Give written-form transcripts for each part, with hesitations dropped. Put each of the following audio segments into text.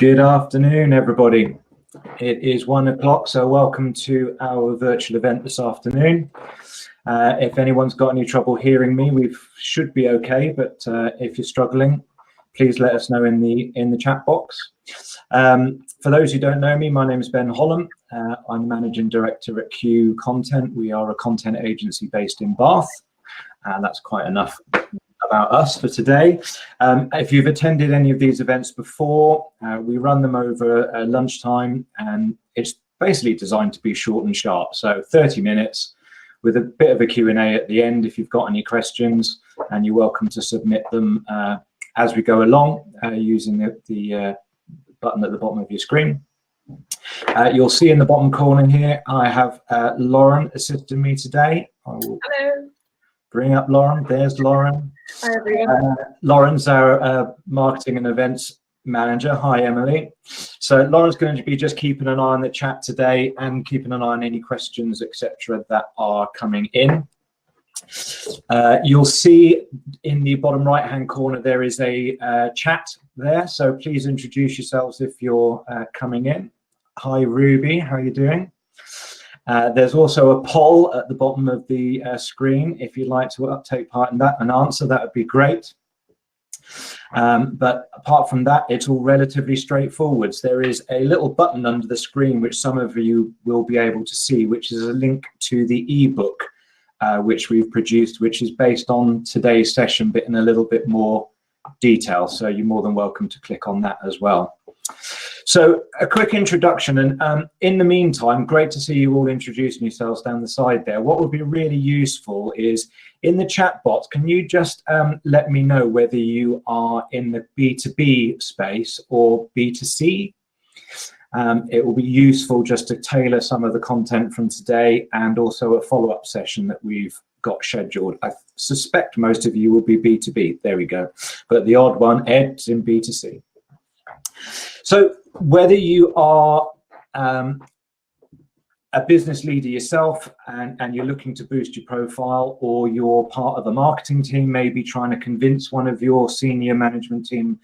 Good afternoon, everybody. It is 1 o'clock, so welcome to our virtual event this afternoon. If anyone's got any trouble hearing me, we should be okay, but if you're struggling, please let us know in the chat box. For those who don't know me, my name is Ben Hollam. I'm Managing Director at Q Content. We are a content agency based in Bath, and that's quite enough about us for today. If you've attended any of these events before, we run them over lunchtime, and it's basically designed to be short and sharp. So 30 minutes with a bit of a Q&A at the end if you've got any questions, and you're welcome to submit them as we go along using the button at the bottom of your screen. You'll see in the bottom corner here, I have Lauren assisting me today. Hello. Bring up Lauren. There's Lauren. Hi, everyone. Lauren's our marketing and events manager. Hi, Emily. So Lauren's going to be just keeping an eye on the chat today and keeping an eye on any questions, etc., that are coming in. You'll see in the bottom right-hand corner there is a chat there. So please introduce yourselves if you're coming in. Hi, Ruby. How are you doing? There's also a poll at the bottom of the screen. If you'd like to take part in that and answer, that would be great. But apart from that, it's all relatively straightforward. There is a little button under the screen, which some of you will be able to see, which is a link to the ebook, which we've produced, which is based on today's session, but in a little bit more detail. So you're more than welcome to click on that as well. So a quick introduction, and in the meantime, great to see you all introducing yourselves down the side there. What would be really useful is in the chat box, can you just let me know whether you are in the B2B space or B2C? It will be useful just to tailor some of the content from today and also a follow-up session that we've got scheduled. I suspect most of you will be B2B, there we go. But the odd one, Ed's in B2C. So whether you are a business leader yourself and you're looking to boost your profile, or you're part of a marketing team, maybe trying to convince one of your senior management team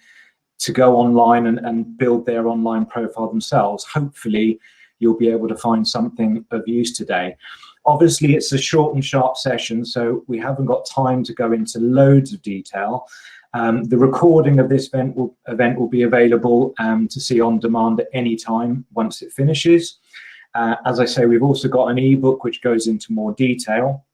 to go online and build their online profile themselves, hopefully you'll be able to find something of use today. Obviously, it's a short and sharp session, so we haven't got time to go into loads of detail. The recording of this event will be available to see on demand at any time once it finishes. As I say, we've also got an ebook which goes into more detail.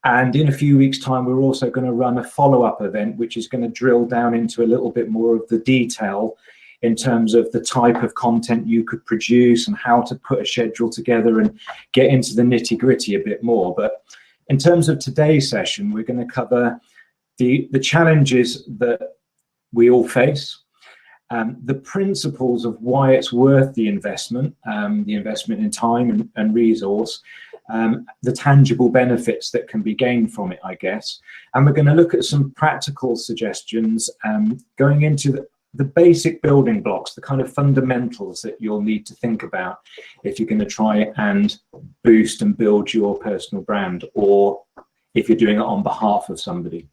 And in a few weeks' time, we're also going to run a follow-up event, which is going to drill down into a little bit more of the detail in terms of the type of content you could produce and how to put a schedule together and get into the nitty-gritty a bit more. But in terms of today's session, we're going to cover the challenges that we all face, the principles of why it's worth the investment in time and resource, the tangible benefits that can be gained from it, I guess. And we're going to look at some practical suggestions going into the basic building blocks, the kind of fundamentals that you'll need to think about if you're going to try and boost and build your personal brand, or if you're doing it on behalf of somebody.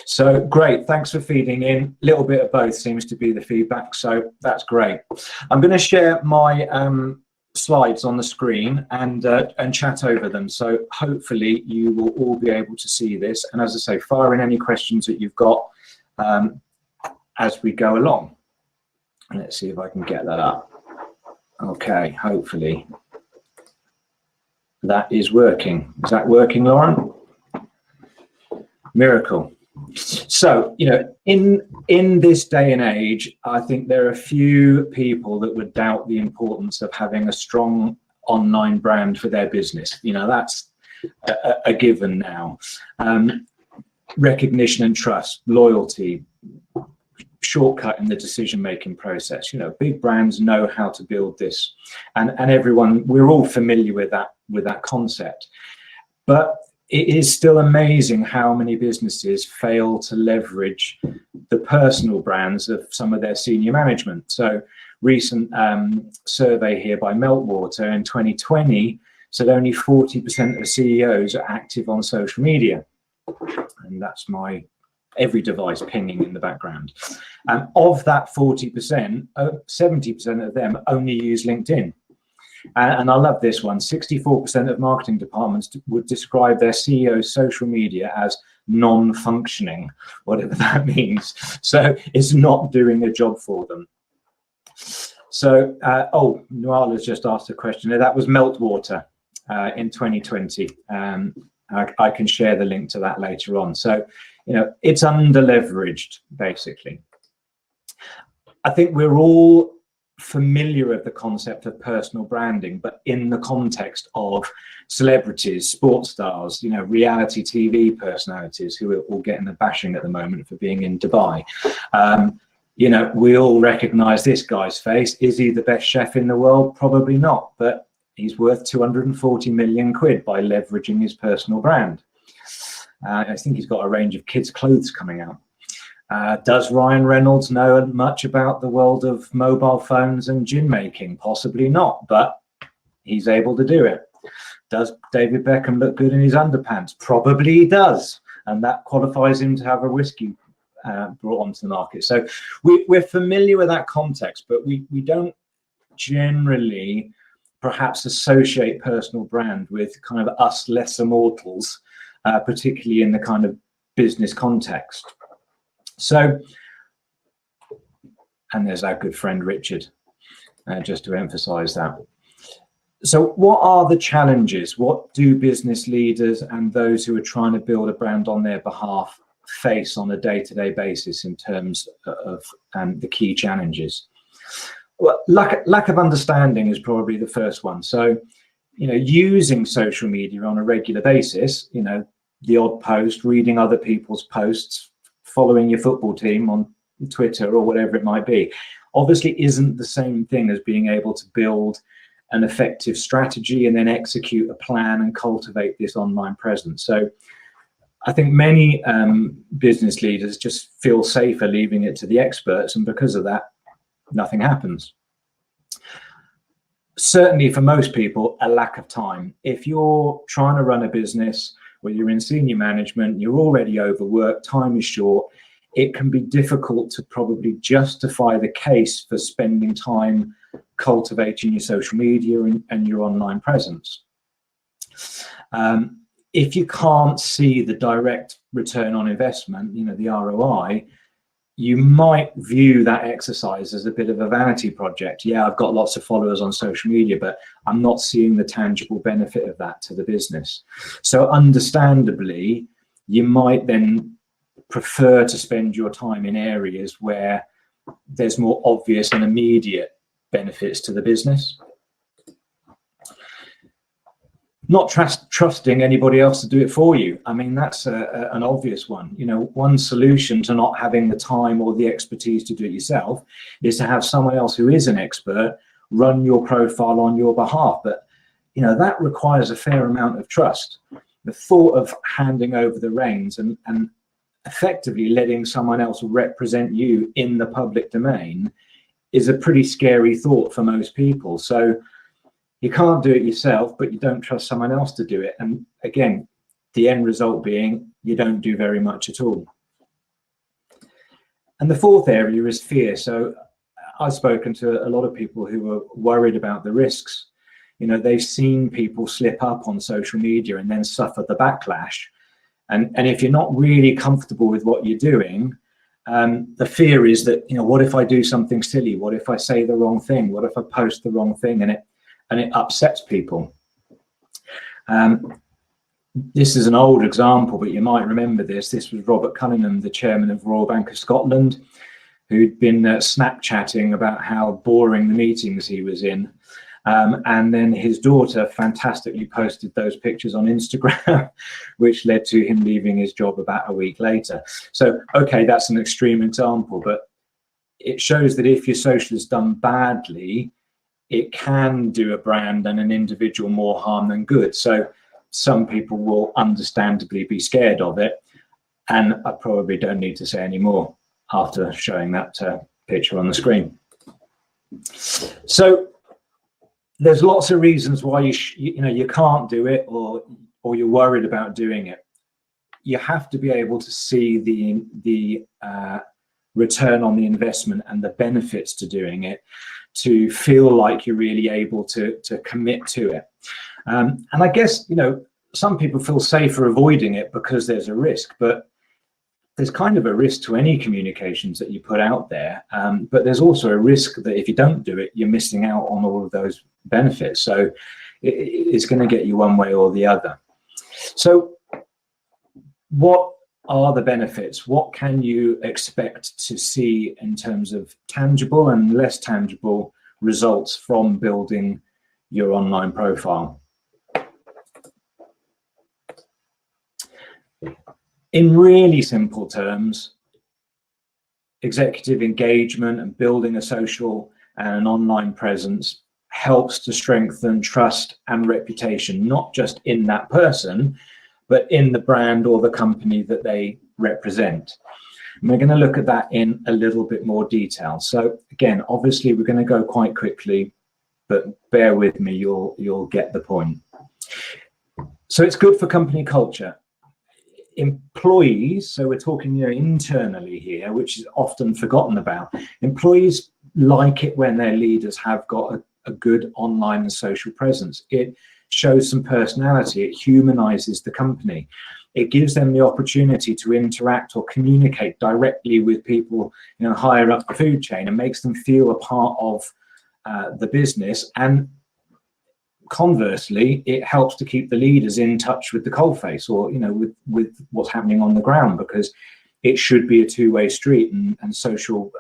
So great, thanks for feeding in. A little bit of both seems to be the feedback, so that's great. I'm going to share my slides on the screen and chat over them, so hopefully you will all be able to see this, and as I say, fire in any questions that you've got as we go along. And let's see if I can get that up. Okay, hopefully that is working. Is that working, Lauren? Miracle. So, you know, in this day and age, I think there are a few people that would doubt the importance of having a strong online brand for their business. You know, that's a given now. Recognition and trust, loyalty, shortcut in the decision-making process. You know, big brands know how to build this, and everyone, we're all familiar with that concept. But it is still amazing how many businesses fail to leverage the personal brands of some of their senior management. So recent survey here by Meltwater in 2020 said only 40% of CEOs are active on social media. And that's my every device pinging in the background. Of that 40%, 70% of them only use LinkedIn. And I love this one. 64% of marketing departments would describe their CEO's social media as non-functioning, whatever that means. So it's not doing a job for them. So, Nuala's just asked a question. That was Meltwater in 2020. I can share the link to that later on. So, it's under-leveraged, basically. I think we're all familiar with the concept of personal branding, but in the context of celebrities, sports stars, reality TV personalities who are all getting a bashing at the moment for being in Dubai. We all recognize this guy's face. Is he the best chef in the world? Probably not, but he's worth 240 million quid by leveraging his personal brand. I think he's got a range of kids' clothes coming out. Does Ryan Reynolds know much about the world of mobile phones and gin making? Possibly not, but he's able to do it. Does David Beckham look good in his underpants? Probably he does, and that qualifies him to have a whiskey brought onto the market. So we're familiar with that context, but we don't generally perhaps associate personal brand with kind of us lesser mortals, particularly in the kind of business context. So, and there's our good friend Richard, just to emphasize that. So what are the challenges? What do business leaders and those who are trying to build a brand on their behalf face on a day-to-day basis in terms of the key challenges? Well, lack of understanding is probably the first one. So, using social media on a regular basis, the odd post, reading other people's posts, following your football team on Twitter or whatever it might be, obviously isn't the same thing as being able to build an effective strategy and then execute a plan and cultivate this online presence. So I think many business leaders just feel safer leaving it to the experts, and because of that, nothing happens. Certainly for most people, a lack of time. If you're trying to run a business where you're in senior management, you're already overworked, time is short, it can be difficult to probably justify the case for spending time cultivating your social media and your online presence. If you can't see the direct return on investment, the ROI, you might view that exercise as a bit of a vanity project. Yeah, I've got lots of followers on social media, but I'm not seeing the tangible benefit of that to the business. So understandably, you might then prefer to spend your time in areas where there's more obvious and immediate benefits to the business. Not trusting anybody else to do it for you. I mean, that's an obvious one. One solution to not having the time or the expertise to do it yourself is to have someone else who is an expert run your profile on your behalf. But, that requires a fair amount of trust. The thought of handing over the reins and effectively letting someone else represent you in the public domain is a pretty scary thought for most people. So you can't do it yourself, but you don't trust someone else to do it. And again, the end result being you don't do very much at all. And the fourth area is fear. So I've spoken to a lot of people who are worried about the risks. They've seen people slip up on social media and then suffer the backlash. And if you're not really comfortable with what you're doing, the fear is that, what if I do something silly? What if I say the wrong thing? What if I post the wrong thing and it upsets people? This is an old example, but you might remember this. This was Robert Cunningham, the chairman of Royal Bank of Scotland, who'd been Snapchatting about how boring the meetings he was in. And then his daughter fantastically posted those pictures on Instagram, which led to him leaving his job about a week later. So, okay, that's an extreme example, but it shows that if your social is done badly, it can do a brand and an individual more harm than good. So some people will understandably be scared of it. And I probably don't need to say any more after showing that picture on the screen. So there's lots of reasons why you can't do it or you're worried about doing it. you have to be able to see the return on the investment and the benefits to doing it, to feel like you're really able to commit to it. And I guess, you know, some people feel safer avoiding it because there's a risk, but there's kind of a risk to any communications that you put out there. But there's also a risk that if you don't do it, you're missing out on all of those benefits. So it's going to get you one way or the other. So what are the benefits? What can you expect to see in terms of tangible and less tangible results from building your online profile? In really simple terms, executive engagement and building a social and an online presence helps to strengthen trust and reputation, not just in that person, but in the brand or the company that they represent. And we're going to look at that in a little bit more detail. So again, obviously we're going to go quite quickly, but bear with me, you'll get the point. So it's good for company culture. Employees, so we're talking, you know, internally here, which is often forgotten about. Employees like it when their leaders have got a good online and social presence. It shows some personality, it humanizes the company. It gives them the opportunity to interact or communicate directly with people, you know, higher up the food chain, and makes them feel a part of the business. And conversely, it helps to keep the leaders in touch with the coalface, or, you know, with what's happening on the ground, because it should be a two-way street, and social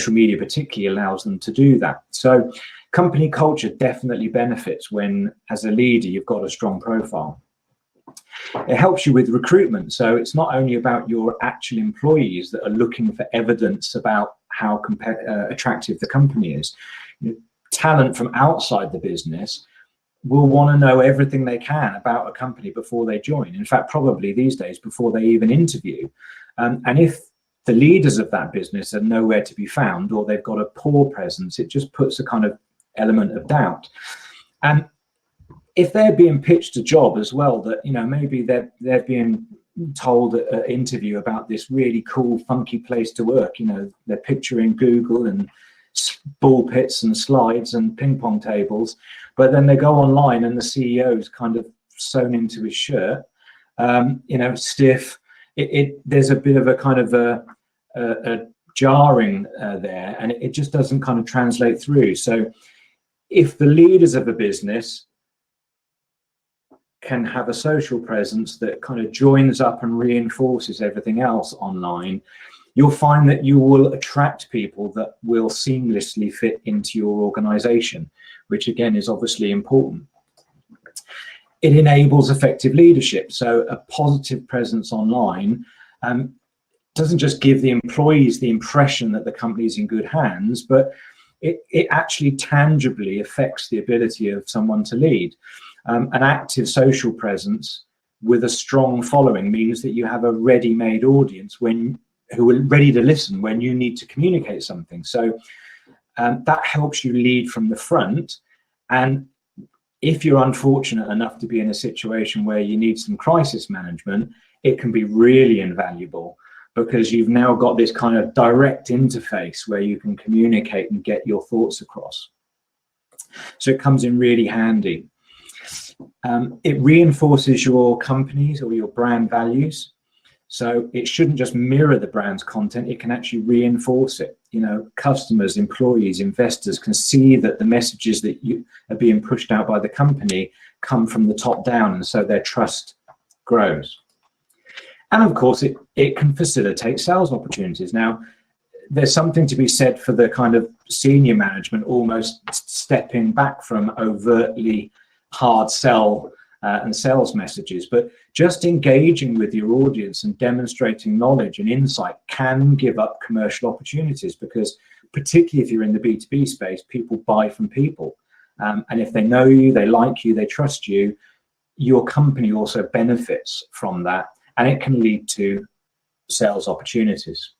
media particularly allows them to do that. So company culture definitely benefits when, as a leader, you've got a strong profile. It helps you with recruitment. So it's not only about your actual employees that are looking for evidence about how attractive the company is. You know, talent from outside the business will want to know everything they can about a company before they join. In fact, probably these days before they even interview. And if the leaders of that business are nowhere to be found, or they've got a poor presence, it just puts a kind of element of doubt. And if they're being pitched a job as well, that, you know, maybe they're being told at an interview about this really cool, funky place to work, you know, they're picturing Google and ball pits and slides and ping pong tables, but then they go online and the CEO's kind of sewn into his shirt, you know, stiff. There's a bit of a kind of a jarring there, and it just doesn't kind of translate through. So if the leaders of a business can have a social presence that kind of joins up and reinforces everything else online, you'll find that you will attract people that will seamlessly fit into your organization, which again is obviously important. It enables effective leadership. So a positive presence online doesn't just give the employees the impression that the company is in good hands, but it actually tangibly affects the ability of someone to lead. An active social presence with a strong following means that you have a ready-made audience who are ready to listen when you need to communicate something. So that helps you lead from the front. And if you're unfortunate enough to be in a situation where you need some crisis management, it can be really invaluable, because you've now got this kind of direct interface where you can communicate and get your thoughts across. So it comes in really handy. It reinforces your company's or your brand values. So it shouldn't just mirror the brand's content, it can actually reinforce it. You know, customers, employees, investors can see that the messages that you are being pushed out by the company come from the top down, and so their trust grows. And of course, it can facilitate sales opportunities. Now, there's something to be said for the kind of senior management almost stepping back from overtly hard sell and sales messages, but just engaging with your audience and demonstrating knowledge and insight can give up commercial opportunities, because particularly if you're in the B2B space, people buy from people. And if they know you, they like you, they trust you, your company also benefits from that, and it can lead to sales opportunities.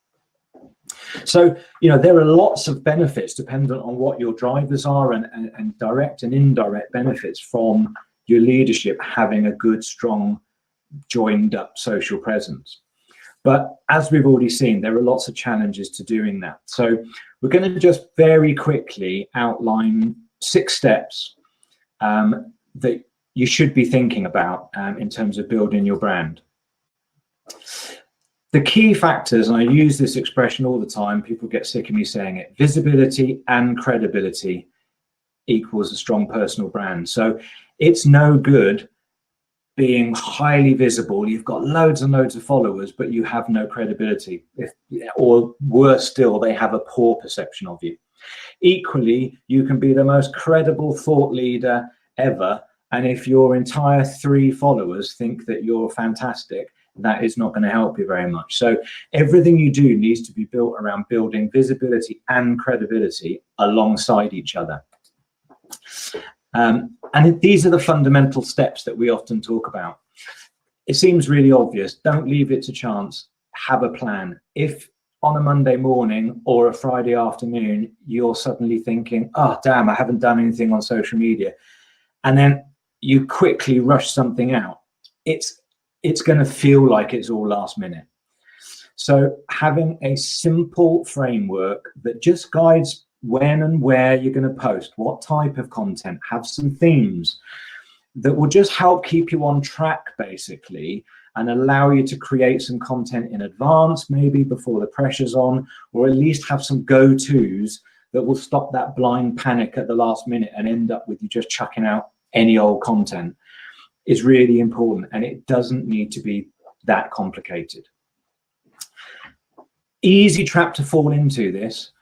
So, you know, there are lots of benefits dependent on what your drivers are, and direct and indirect benefits from your leadership having a good, strong joined up social presence. But as we've already seen, there are lots of challenges to doing that. So we're going to just very quickly outline 6 steps that you should be thinking about in terms of building your brand. The key factors, and I use this expression all the time, people get sick of me saying it, visibility and credibility equals a strong personal brand. So it's no good being highly visible, you've got loads and loads of followers, but you have no credibility. Or worse still, they have a poor perception of you. Equally, you can be the most credible thought leader ever, and if your entire 3 followers think that you're fantastic, that is not going to help you very much. So everything you do needs to be built around building visibility and credibility alongside each other. And these are the fundamental steps that we often talk about. It seems really obvious. Don't leave it to chance. Have a plan. If on a Monday morning or a Friday afternoon, you're suddenly thinking, oh, damn, I haven't done anything on social media, and then you quickly rush something out, it's going to feel like it's all last minute. So having a simple framework that just guides when and where you're going to post, what type of content, have some themes that will just help keep you on track, basically, and allow you to create some content in advance, maybe before the pressure's on, or at least have some go-tos that will stop that blind panic at the last minute and end up with you just chucking out any old content, is really important. And it doesn't need to be that complicated. Easy trap to fall into this.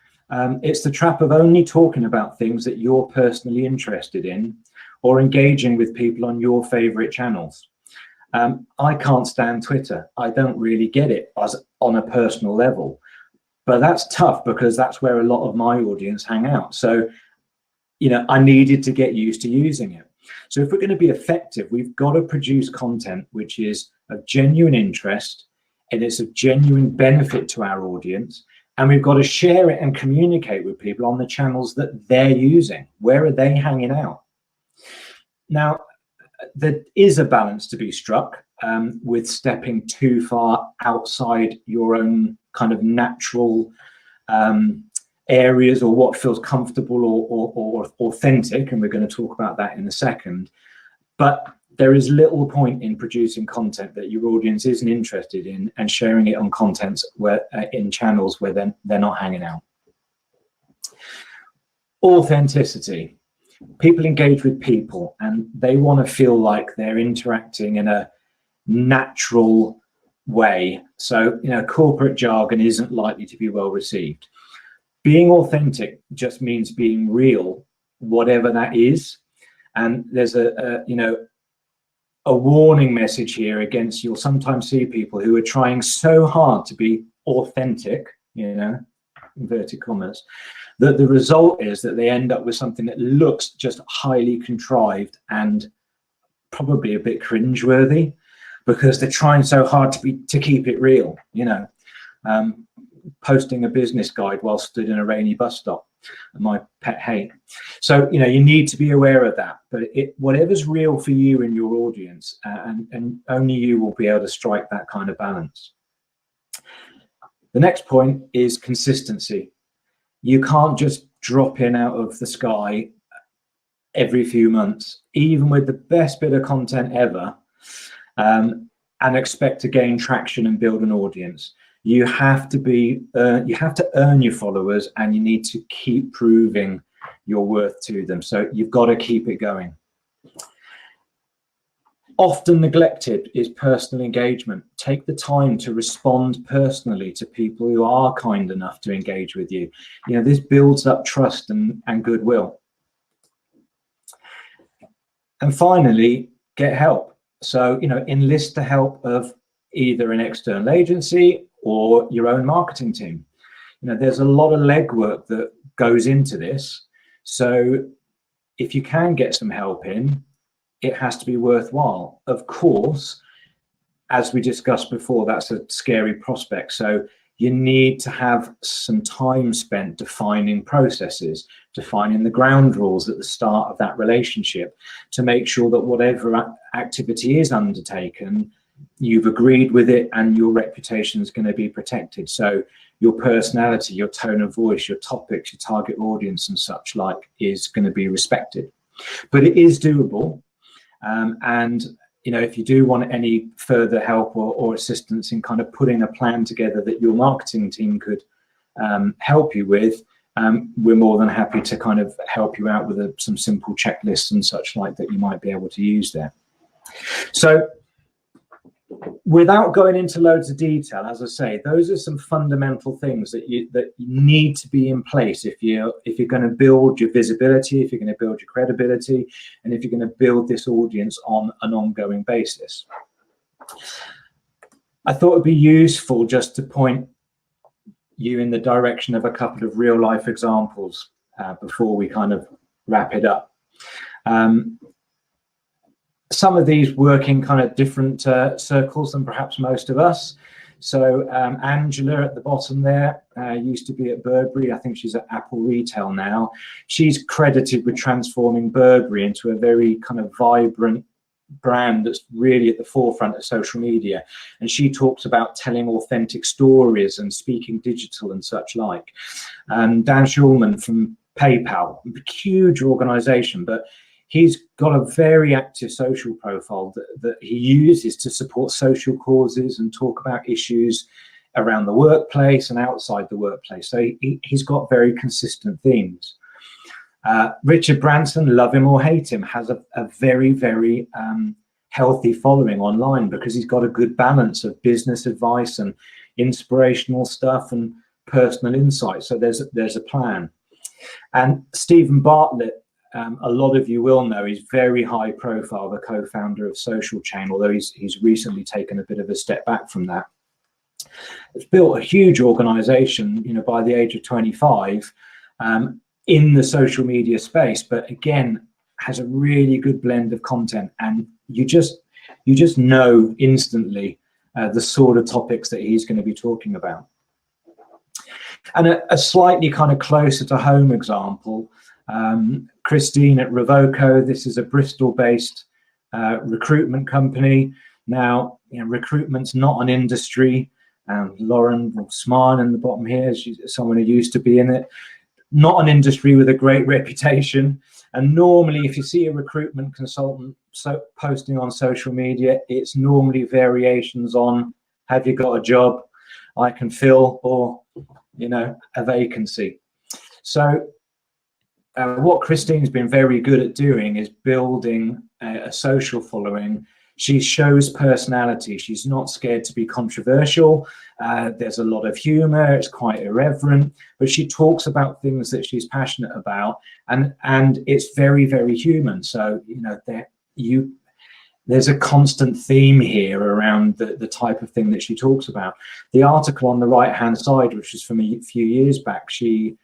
It's the trap of only talking about things that you're personally interested in or engaging with people on your favorite channels. I can't stand Twitter. I don't really get it as on a personal level, but that's tough because that's where a lot of my audience hang out. So, you know, I needed to get used to using it. So if we're going to be effective, we've got to produce content which is of genuine interest and it's of genuine benefit to our audience. And we've got to share it and communicate with people on the channels that they're using. Where are they hanging out? Now, there is a balance to be struck with stepping too far outside your own kind of natural areas or what feels comfortable or authentic. And we're going to talk about that in a second. But there is little point in producing content that your audience isn't interested in and sharing it on contents where in channels where they're not hanging out. Authenticity. People engage with people and they want to feel like they're interacting in a natural way. So, you know, corporate jargon isn't likely to be well received. Being authentic just means being real, whatever that is. And there's a warning message here against, you'll sometimes see people who are trying so hard to be authentic, you know, inverted commas, that the result is that they end up with something that looks just highly contrived and probably a bit cringeworthy because they're trying so hard to keep it real, you know. Posting a business guide while stood in a rainy bus stop, my pet hate. So, you know, you need to be aware of that, but whatever's real for you and your audience, and only you will be able to strike that kind of balance. The next point is consistency. You can't just drop in out of the sky every few months, even with the best bit of content ever, and expect to gain traction and build an audience. You have to earn your followers, and you need to keep proving your worth to them. So you've got to keep it going. Often neglected is personal engagement. Take the time to respond personally to people who are kind enough to engage with you. You know, this builds up trust and goodwill. And finally, get help. So, you know, enlist the help of either an external agency or your own marketing team. You know, there's a lot of legwork that goes into this. So if you can get some help in, it has to be worthwhile. Of course, as we discussed before, that's a scary prospect. So you need to have some time spent defining processes, defining the ground rules at the start of that relationship to make sure that whatever activity is undertaken you've agreed with it, and your reputation is going to be protected. So your personality, your tone of voice, your topics, your target audience and such like is going to be respected. But it is doable. And if you do want any further help or assistance in kind of putting a plan together that your marketing team could help you with, we're more than happy to kind of help you out with some simple checklists and such like that you might be able to use there. So without going into loads of detail, as I say, those are some fundamental things that you need to be in place if you're going to build your visibility, if you're going to build your credibility, and if you're going to build this audience on an ongoing basis. I thought it'd be useful just to point you in the direction of a couple of real life examples before we kind of wrap it up. Some of these work in kind of different circles than perhaps most of us. So Angela at the bottom there used to be at Burberry. I think she's at Apple Retail now. She's credited with transforming Burberry into a very kind of vibrant brand that's really at the forefront of social media. And she talks about telling authentic stories and speaking digital and such like. Dan Schulman from PayPal, a huge organization, but he's got a very active social profile that he uses to support social causes and talk about issues around the workplace and outside the workplace. So he's got very consistent themes. Richard Branson, love him or hate him, has a very, very healthy following online because he's got a good balance of business advice and inspirational stuff and personal insight. So there's a plan. And Stephen Bartlett, a lot of you will know, he's very high profile, the co-founder of Social Chain, although he's recently taken a bit of a step back from that. It's built a huge organization, by the age of 25 in the social media space, but again, has a really good blend of content. And you just know instantly the sort of topics that he's going to be talking about. And a slightly kind of closer to home example, Christine at Revoco. This is a Bristol-based recruitment company. Now, recruitment's not an industry. Lauren Smarn in the bottom here, she's someone who used to be in it. Not an industry with a great reputation. And normally, if you see a recruitment consultant posting on social media, it's normally variations on, have you got a job I can fill, or, a vacancy. So what Christine's been very good at doing is building a social following. She shows personality. She's not scared to be controversial. There's a lot of humor. It's quite irreverent, but she talks about things that she's passionate about, and it's very, very human. So there's a constant theme here around the type of thing that she talks about. The article on the right-hand side, which was from a few years back, she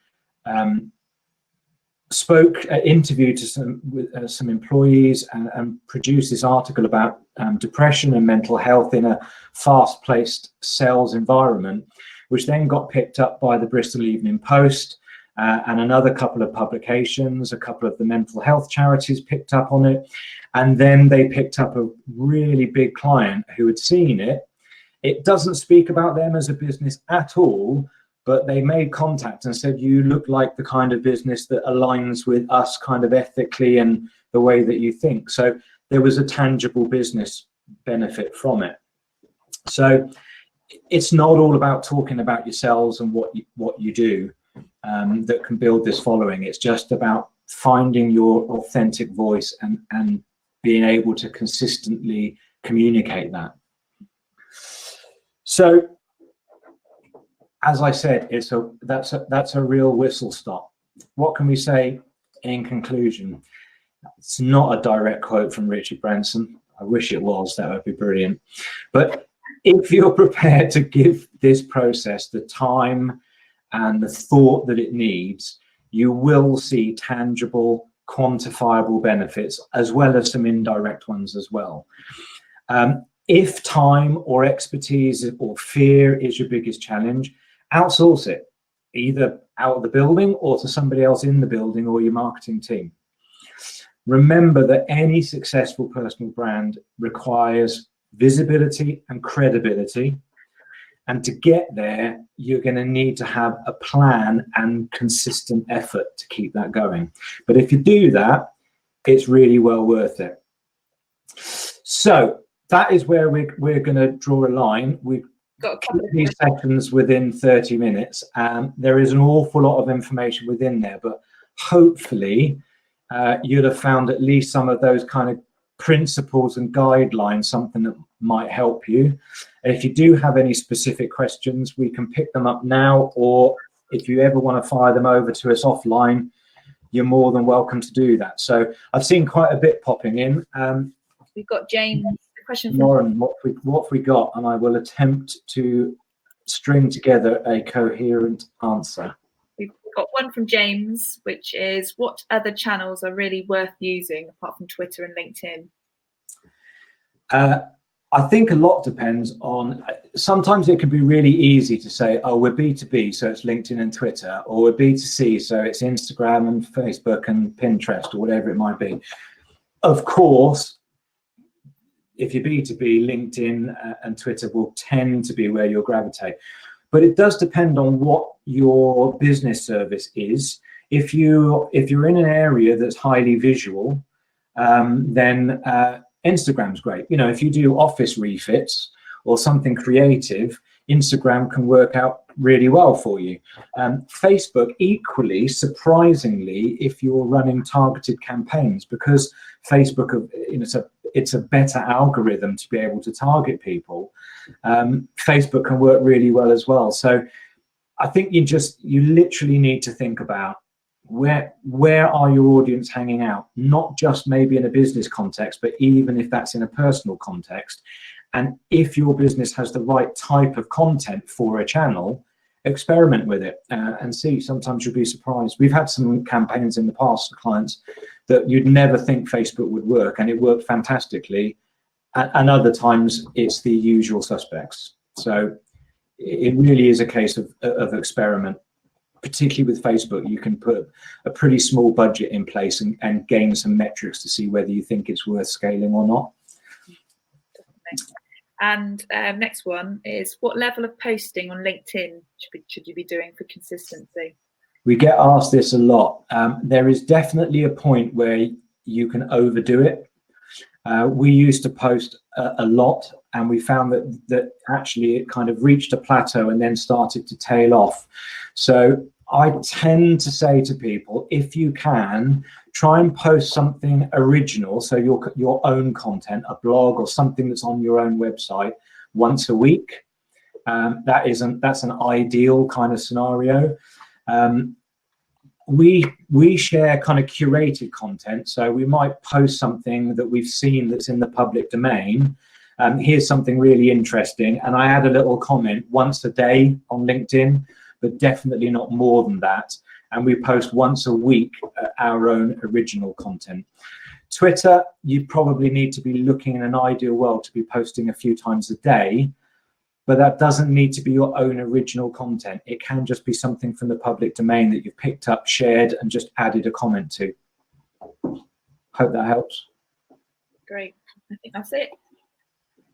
interviewed some employees and produced this article about depression and mental health in a fast-paced sales environment, which then got picked up by the Bristol Evening Post and another couple of publications. A couple of the mental health charities picked up on it, and then they picked up a really big client who had seen it. It doesn't speak about them as a business at all, but they made contact and said, you look like the kind of business that aligns with us kind of ethically and the way that you think. So there was a tangible business benefit from it. So it's not all about talking about yourselves and what you do that can build this following. It's just about finding your authentic voice and being able to consistently communicate that. So, as I said, that's a real whistle stop. What can we say in conclusion? It's not a direct quote from Richard Branson. I wish it was, that would be brilliant. But if you're prepared to give this process the time and the thought that it needs, you will see tangible, quantifiable benefits, as well as some indirect ones as well. If time or expertise or fear is your biggest challenge, outsource it, either out of the building or to somebody else in the building or your marketing team. Remember that any successful personal brand requires visibility and credibility. And to get there, you're going to need to have a plan and consistent effort to keep that going. But if you do that, it's really well worth it. So that is where we're going to draw a line. We've got these sessions within 30 minutes, and there is an awful lot of information within there, but hopefully you'd have found at least some of those kind of principles and guidelines, something that might help you. And if you do have any specific questions, we can pick them up now, or if you ever want to fire them over to us offline, you're more than welcome to do that. So I've seen quite a bit popping in. We've got James, a question from Lauren, what we got, and I will attempt to string together a coherent answer. We've got one from James, which is, what other channels are really worth using apart from Twitter and LinkedIn? I think a lot depends on, sometimes it can be really easy to say, oh, we're B2B, so it's LinkedIn and Twitter, or we're B2C, so it's Instagram and Facebook and Pinterest, or whatever it might be. Of course, if you're B2B, LinkedIn and Twitter will tend to be where you'll gravitate. But it does depend on what your business service is. If you're in an area that's highly visual, then Instagram's great. You know, if you do office refits or something creative, Instagram can work out really well for you. Facebook equally, surprisingly, if you're running targeted campaigns, because Facebook, you know, it's a better algorithm to be able to target people. Facebook can work really well as well. So I think you literally need to think about where are your audience hanging out, not just maybe in a business context, but even if that's in a personal context. And if your business has the right type of content for a channel, experiment with it and see. Sometimes you'll be surprised. We've had some campaigns in the past for clients that you'd never think Facebook would work, and it worked fantastically. And other times it's the usual suspects. So it really is a case of experiment. Particularly with Facebook, you can put a pretty small budget in place and gain some metrics to see whether you think it's worth scaling or not. And next one is, what level of posting on LinkedIn should you be doing for consistency? We get asked this a lot. There is definitely a point where you can overdo it. We used to post a lot, and we found that actually it kind of reached a plateau and then started to tail off. So I tend to say to people, if you can, try and post something original, so your own content, a blog or something that's on your own website, once a week. That's an ideal kind of scenario. We share kind of curated content, so we might post something that we've seen that's in the public domain. Here's something really interesting, and I add a little comment once a day on LinkedIn, but definitely not more than that. And we post once a week our own original content. Twitter, you probably need to be looking in an ideal world to be posting a few times a day, but that doesn't need to be your own original content. It can just be something from the public domain that you've picked up, shared, and just added a comment to. Hope that helps. Great. I think that's it.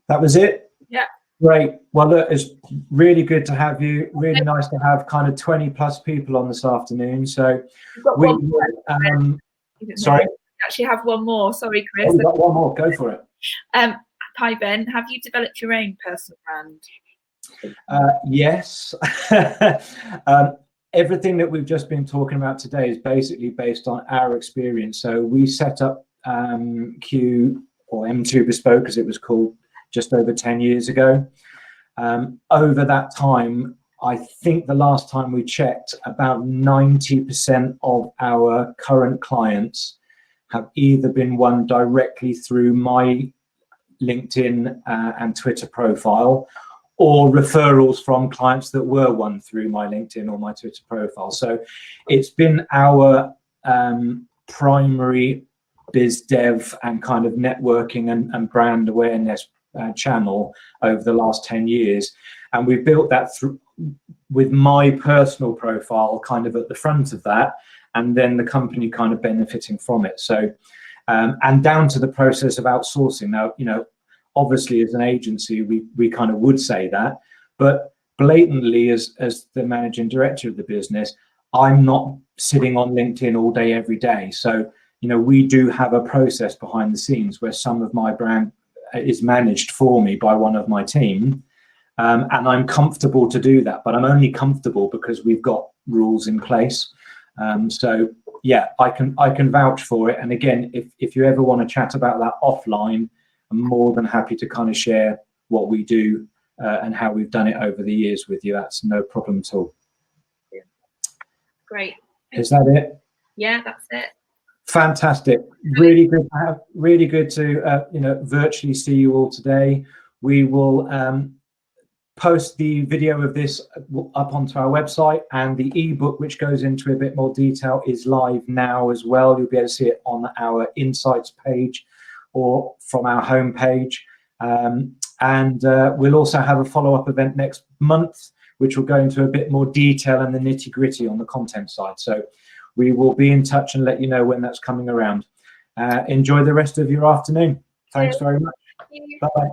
That was it? Yeah. Great. Well, look, it's really good to have you. Really nice to have kind of 20 plus people on this afternoon. So sorry? We actually have one more. Sorry, Chris. Oh, we've got one more. Go for it. Hi, Ben. Have you developed your own personal brand? Yes. Everything that we've just been talking about today is basically based on our experience. So we set up Q, or M2 Bespoke as it was called, just over 10 years ago. Over that time, I think the last time we checked, about 90% of our current clients have either been won directly through my LinkedIn and Twitter profile, or referrals from clients that were won through my LinkedIn or my Twitter profile. So it's been our primary biz dev and kind of networking and brand awareness channel over the last 10 years. And we've built that through with my personal profile kind of at the front of that, and then the company kind of benefiting from it. So and down to the process of outsourcing. Now, you know, obviously as an agency, we kind of would say that, but blatantly as the managing director of the business, I'm not sitting on LinkedIn all day, every day. So, you know, we do have a process behind the scenes where some of my brand is managed for me by one of my team. And I'm comfortable to do that, but I'm only comfortable because we've got rules in place. So yeah, I can vouch for it. And again, if you ever want to chat about that offline, I'm more than happy to kind of share what we do and how we've done it over the years with you. That's no problem at all. Great. Is that it? Yeah, that's it. Fantastic. Really good to have, really good to you know, virtually see you all today. We will post the video of this up onto our website, and the ebook, which goes into a bit more detail, is live now as well. You'll be able to see it on our insights page or from our homepage. And we'll also have a follow-up event next month, which will go into a bit more detail and the nitty-gritty on the content side. So we will be in touch and let you know when that's coming around. Enjoy the rest of your afternoon. Thanks very much. Bye-bye.